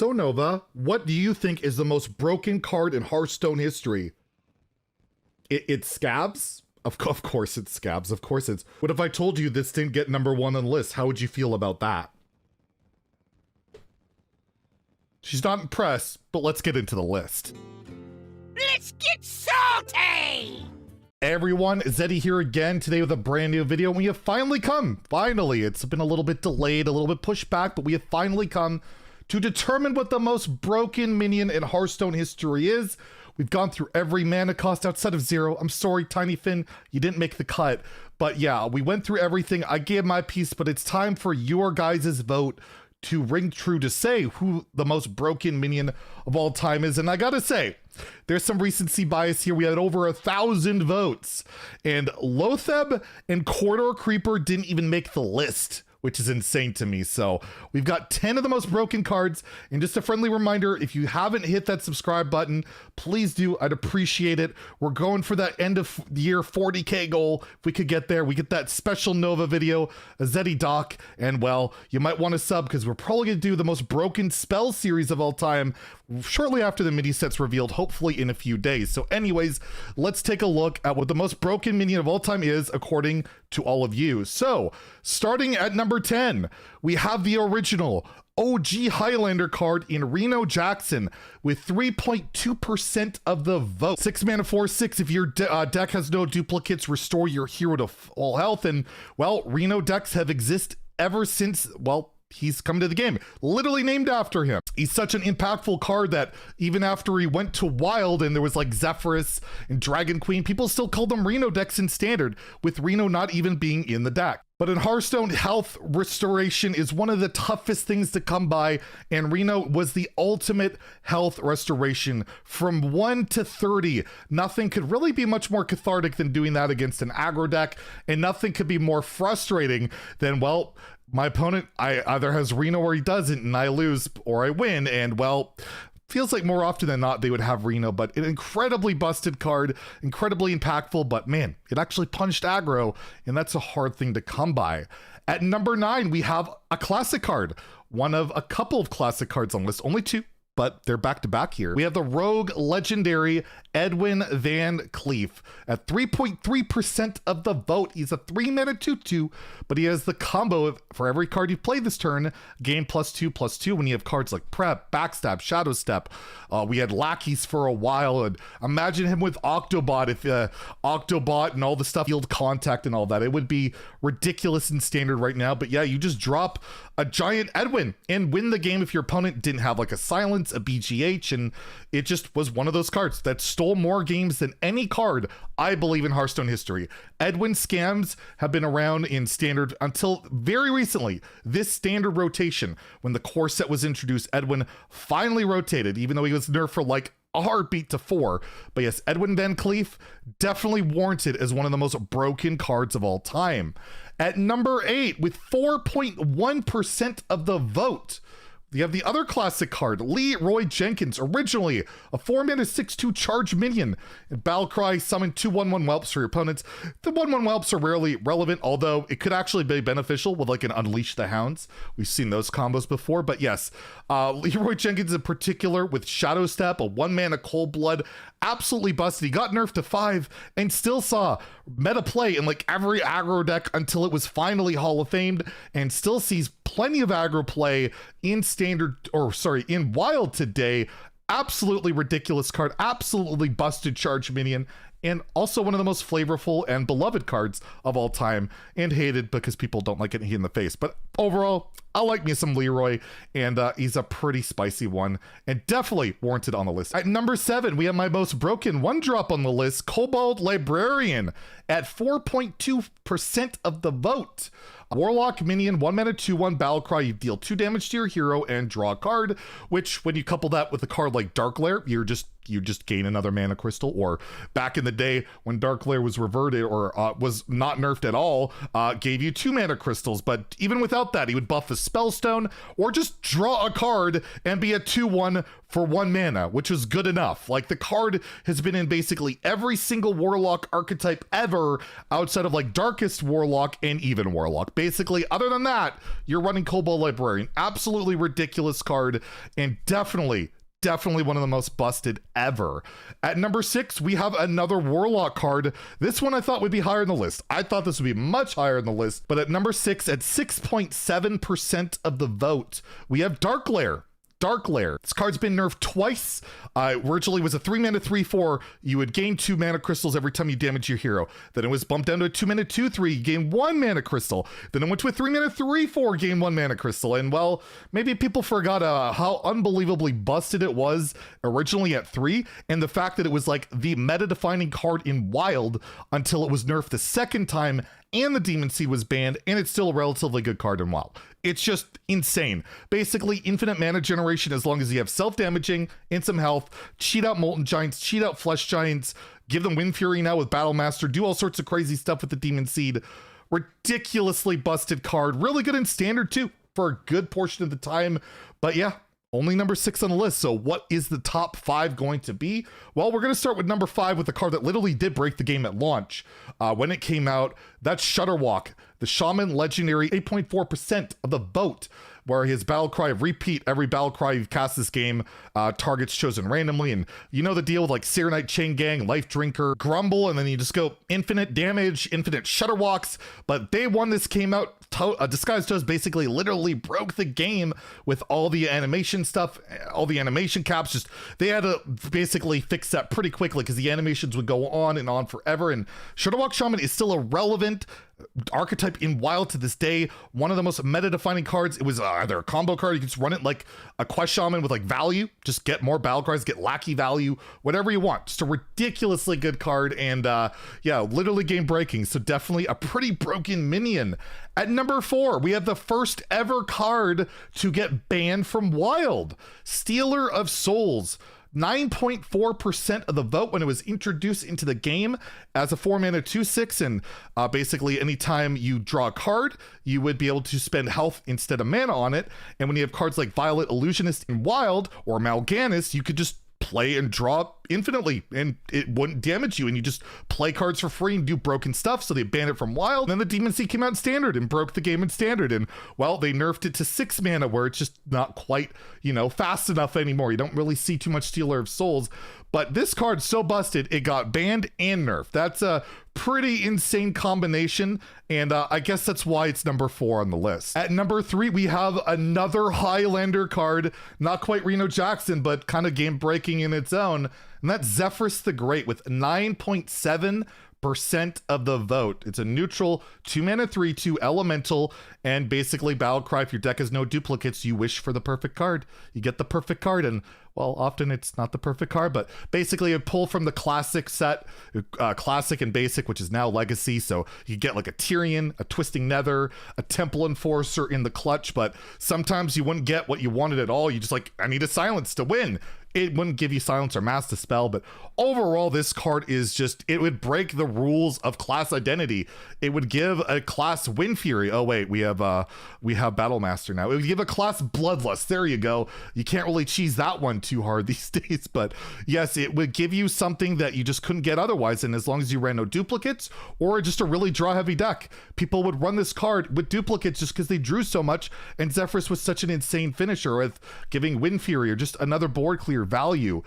So Nova, what do you think is the most broken card in Hearthstone history? It's Scabs? Of course it's Scabs, of course it's... What if I told you this didn't get #1 on the list? How would you feel about that? She's not impressed, but let's get into the list. Let's get salty! Hey everyone, Zeddy here again today with a brand new video. We have finally come, it's been a little bit delayed, a little bit pushed back, but we have finally come to determine what the most broken minion in Hearthstone history is. We've gone through every mana cost outside of 0. I'm sorry, Tiny Finn, you didn't make the cut. But yeah, we went through everything. I gave my piece, but it's time for your guys' vote to ring true to say who the most broken minion of all time is. And I gotta say, there's some recency bias here. We had over 1,000 votes, and Lotheb and Corridor Creeper didn't even make the list, which is insane to me. So we've got 10 of the most broken cards. And just a friendly reminder, if you haven't hit that subscribe button, please do. I'd appreciate it. We're going for that end of the year 40K goal. If we could get there, we get that special Nova video, a Zeddy doc. And well, you might want to sub because we're probably going to do the most broken spell series of all time shortly after the mini set's revealed, hopefully in a few days. So anyways, let's take a look at what the most broken minion of all time is according to all of you. So starting at number 10, we have the original OG Highlander card in Reno Jackson with 3.2% of the vote. 6 mana 4/6. If your deck has no duplicates, restore your hero to full health. And well, Reno decks have existed ever since, well, he's come to the game, literally named after him. He's such an impactful card that even after he went to Wild and there was like Zephyrus and Dragon Queen, people still called him Reno decks in Standard, with Reno not even being in the deck. But in Hearthstone, health restoration is one of the toughest things to come by, and Reno was the ultimate health restoration. From 1 to 30, nothing could really be much more cathartic than doing that against an aggro deck, and nothing could be more frustrating than, well, my opponent either has Reno or he doesn't, and I lose or I win, and well, feels like more often than not they would have Reno. But an incredibly busted card, incredibly impactful, but man, it actually punched aggro, and that's a hard thing to come by. At number 9, we have a classic card, one of a couple of classic cards on the list, only 2, but they're back to back here. We have the Rogue legendary Edwin Van Cleef at 3.3% of the vote. He's a 3 mana 2/2, but he has the combo of, for every card you play this turn, gain +2/+2 when you have cards like Prep, Backstab, Shadow Step. We had Lackeys for a while, and imagine him with Octobot, if Octobot and all the stuff, Field Contact and all that. It would be ridiculous in Standard right now, but yeah, you just drop a giant Edwin and win the game if your opponent didn't have like a Silence, a BGH, and it just was one of those cards that stole more games than any card, I believe, in Hearthstone history. Edwin scams have been around in Standard until very recently. This Standard rotation, when the core set was introduced, Edwin finally rotated, even though he was nerfed for like a heartbeat to 4. But yes, Edwin Van Cleef definitely warranted as one of the most broken cards of all time. At number 8, with 4.1% of the vote, you have the other classic card, Leroy Jenkins, originally a 4 mana 6/2 charge minion. And Battlecry, summon 2 1/1 whelps for your opponents. The 1/1 whelps are rarely relevant, although it could actually be beneficial with like an Unleash the Hounds. We've seen those combos before, but yes, Leroy Jenkins in particular with Shadow Step, a 1 mana Cold Blood, absolutely busted. He got nerfed to 5 and still saw meta play in like every aggro deck until it was finally Hall of Famed, and still sees plenty of aggro play in Standard, or sorry, in Wild today. Absolutely ridiculous card, absolutely busted charge minion, and also one of the most flavorful and beloved cards of all time, and hated because people don't like getting hit in the face. But overall, I like me some Leroy, and he's a pretty spicy one, and definitely warranted on the list. At number 7, we have my most broken one drop on the list, Kobold Librarian, at 4.2% of the vote. Warlock minion, 1 mana 2/1 Battlecry. You deal 2 damage to your hero and draw a card, which when you couple that with a card like Dark Lair, you just gain another mana crystal. Or back in the the day when Dark Lair was reverted or was not nerfed at all, gave you 2 mana crystals. But even without that, he would buff a Spellstone or just draw a card and be a 2/1 for 1 mana, which was good enough. Like, the card has been in basically every single Warlock archetype ever outside of like Darkest Warlock and even Warlock. Basically, other than that, you're running Kobold Librarian. Absolutely ridiculous card, and definitely one of the most busted ever. At number 6, we have another Warlock card. This one I thought would be higher in the list. I thought this would be much higher in the list, but at number 6, at 6.7% of the vote, we have Dark Lair. Dark Lair. This card's been nerfed twice. Originally was a 3 mana 3/4. You would gain 2 mana crystals every time you damage your hero. Then it was bumped down to a 2 mana 2/3. You gain 1 mana crystal. Then it went to a 3 mana 3/4. Gain 1 mana crystal. And well, maybe people forgot how unbelievably busted it was originally at 3, and the fact that it was like the meta-defining card in Wild until it was nerfed the second time and the Demon Seed was banned, and it's still a relatively good card in Wild. It's just insane. Basically, infinite mana generation as long as you have self-damaging and some health, cheat out Molten Giants, cheat out Flesh Giants, give them Wind Fury now with Battle Master, do all sorts of crazy stuff with the Demon Seed. Ridiculously busted card. Really good in Standard too for a good portion of the time. But yeah, only number 6 on the list. So what is the top 5 going to be? Well, we're going to start with number 5 with the card that literally did break the game at launch. When it came out, that's Shudderwalk, the Shaman Legendary, 8.4% of the vote, where his battle cry of repeat every battle cry you cast this game, targets chosen randomly. And you know the deal with like Serenite Chain Gang, Life Drinker, Grumble, and then you just go infinite damage, infinite Shudderwalks. But day one this came out, Disguised Toes basically literally broke the game with all the animation stuff, all the animation caps. Just they had to basically fix that pretty quickly because the animations would go on and on forever. And Shudderwalk Shaman is still a relevant archetype in Wild to this day. One of the most meta-defining cards. It was either a combo card, you can just run it like a Quest Shaman with like value, just get more battle cries, get lackey value, whatever you want. Just a ridiculously good card, and yeah, literally game breaking. So definitely a pretty broken minion. At number 4, we have the first ever card to get banned from Wild, Stealer of Souls. 9.4% of the vote when it was introduced into the game as a 4 mana 2/6, and basically anytime you draw a card, you would be able to spend health instead of mana on it. And when you have cards like Violet Illusionist in Wild or Mal'Ganis, you could just play and draw infinitely and it wouldn't damage you, and you just play cards for free and do broken stuff. So they banned it from Wild, and then the Demon Seed came out in Standard and broke the game in Standard, and well, they nerfed it to 6 mana where it's just not quite, you know, fast enough anymore. You don't really see too much Stealer of Souls, but this card's so busted it got banned and nerfed. That's a pretty insane combination, and I guess that's why it's number 4 on the list. At number 3, we have another Highlander card, not quite Reno Jackson, but kind of game breaking in its own, and that's Zephyrus the Great with 9.7% of the vote. It's a neutral 2 mana 3/2 elemental, and basically battle cry. If your deck has no duplicates, you wish for the perfect card. You get the perfect card, and well, often it's not the perfect card, but basically a pull from the classic set, classic and basic, which is now legacy. So you get like a Tyrion, a Twisting Nether, a Temple Enforcer in the clutch, but sometimes you wouldn't get what you wanted at all. You just like, I need a silence to win. It wouldn't give you silence or mass to spell, but overall this card is just, it would break the rules of class identity. It would give a class Wind Fury. Oh wait, we have Battle Master now. It would give a class Bloodlust. There you go. You can't really cheese that one too hard these days, but yes, it would give you something that you just couldn't get otherwise. And as long as you ran no duplicates or just a really draw heavy deck, people would run this card with duplicates just because they drew so much. And Zephyrus was such an insane finisher with giving Wind Fury or just another board clear value.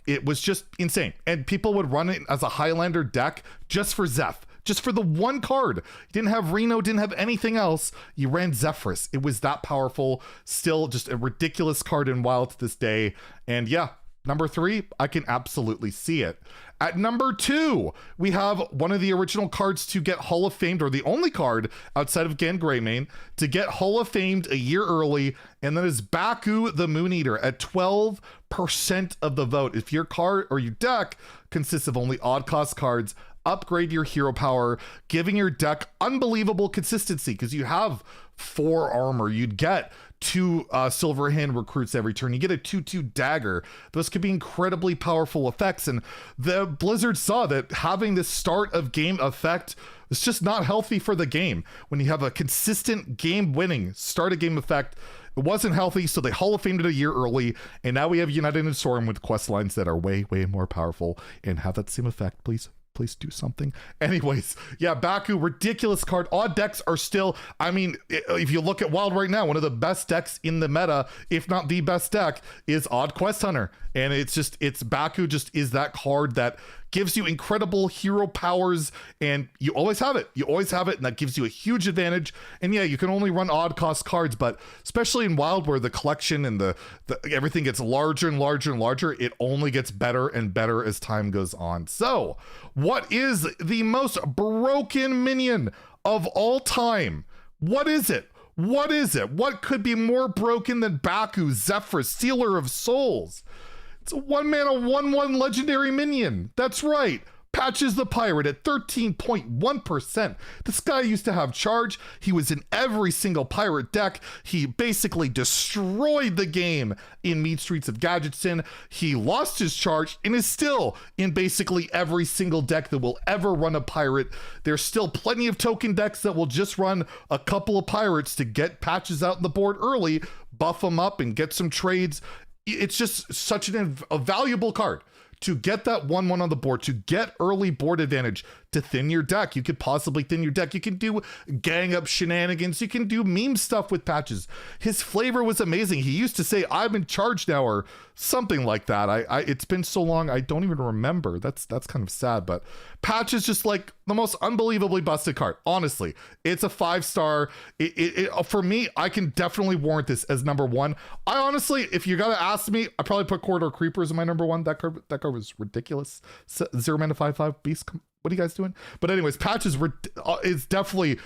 It was just insane, and people would run it as a Highlander deck just for Zeph, just for the one card. You didn't have Reno, didn't have anything else. You ran Zephyrus. It was that powerful. Still just a ridiculous card in Wild to this day. And yeah, number 3, I can absolutely see it. At number 2, we have one of the original cards to get Hall of Famed, or the only card outside of Gan Greymane to get Hall of Famed a year early, and that is Baku the Moon Eater at 12% of the vote. If your card or your deck consists of only odd cost cards, upgrade your hero power, giving your deck unbelievable consistency because you have 4 armor. You'd get 2 silver hand recruits every turn. You get a 2/2 dagger. Those could be incredibly powerful effects. And the Blizzard saw that having this start of game effect is just not healthy for the game. When you have a consistent game winning start of game effect, it wasn't healthy, so they Hall of Famed it a year early, and now we have United in Storm with quest lines that are way, way more powerful and have that same effect. Please do something. Anyways, yeah, Baku, ridiculous card. Odd decks are still, I mean, if you look at Wild right now, one of the best decks in the meta, if not the best deck, is Odd Quest Hunter. And it's Baku just is that card that gives you incredible hero powers, and you always have it. You always have it, and that gives you a huge advantage. And yeah, you can only run odd cost cards, but especially in Wild where the collection and the everything gets larger and larger and larger, it only gets better and better as time goes on. So, what is the most broken minion of all time? What is it? What is it? What could be more broken than Baku, Zephyrus, Sealer of Souls? It's a 1-mana 1/1 legendary minion. That's right. Patches the Pirate at 13.1%. This guy used to have charge. He was in every single pirate deck. He basically destroyed the game in Mead Streets of Gadgetzon. He lost his charge and is still in basically every single deck that will ever run a pirate. There's still plenty of token decks that will just run a couple of pirates to get patches out on the board early, buff them up and get some trades. It's just such a valuable card to get that 1/1 on the board, to get early board advantage, to thin your deck. You could possibly thin your deck. You can do gang up shenanigans. You can do meme stuff with patches. His flavor was amazing. He used to say, "I'm in charge now," or something like that. It's been so long, I don't even remember. That's kind of sad, but Patch is just like the most unbelievably busted card. Honestly, it's a 5-star. For me, I can definitely warrant this as number 1. I honestly, if you gotta ask me, I probably put Corridor Creepers in my number 1. That card was ridiculous. 0 mana 5/5 beast. What are you guys doing? But anyways, Patch is definitely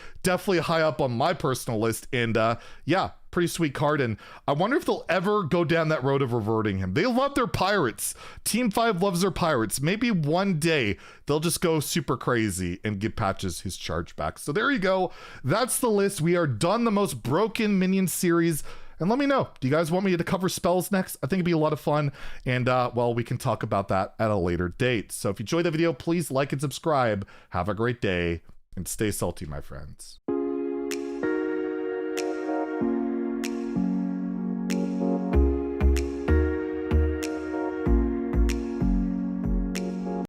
high up on my personal list, and yeah, pretty sweet card. And I wonder if they'll ever go down that road of reverting him. They love their pirates. Team 5 loves their pirates. Maybe one day they'll just go super crazy and give Patches his charge back. So there you go. That's the list. We are done the most broken minion series. And let me know, do you guys want me to cover spells next? I think it'd be a lot of fun. And well, we can talk about that at a later date. So if you enjoyed the video, please like and subscribe. Have a great day and stay salty, my friends.